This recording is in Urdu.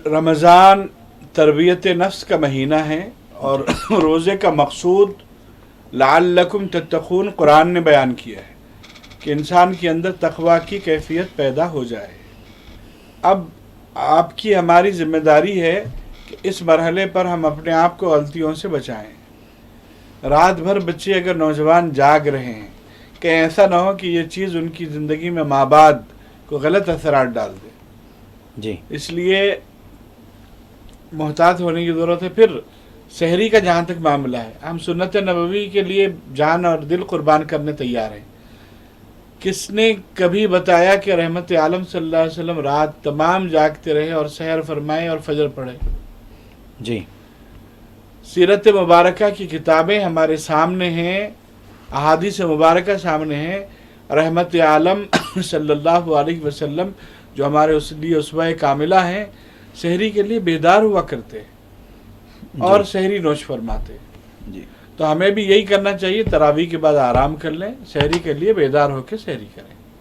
رمضان تربیت نفس کا مہینہ ہے اور روزے کا مقصود لعلکم تتقون قرآن نے بیان کیا ہے کہ انسان کے اندر تقوی کی کیفیت پیدا ہو جائے۔ اب آپ کی ہماری ذمہ داری ہے کہ اس مرحلے پر ہم اپنے آپ کو غلطیوں سے بچائیں۔ رات بھر بچے اگر نوجوان جاگ رہے ہیں کہ ایسا نہ ہو کہ یہ چیز ان کی زندگی میں مابعد کو غلط اثرات ڈال دے، جی اس لیے محتاط ہونے کی ضرورت ہے۔ پھر سحری کا جہاں تک معاملہ ہے، ہم سنت نبوی کے لیے جان اور دل قربان کرنے تیار ہیں۔ کس نے کبھی بتایا کہ رحمت عالم صلی اللہ علیہ وسلم رات تمام جاگتے رہے اور سحر فرمائے اور فجر پڑھے؟ جی سیرت مبارکہ کی کتابیں ہمارے سامنے ہیں، احادیث مبارکہ سامنے ہیں۔ رحمت عالم صلی اللہ علیہ وسلم جو ہمارے اس لیے اسوہ کاملہ ہیں، سحری کے لیے بیدار ہوا کرتے اور سحری نوش فرماتے۔ جی تو ہمیں بھی یہی کرنا چاہیے، تراویح کے بعد آرام کر لیں، سحری کے لیے بیدار ہو کے سحری کریں۔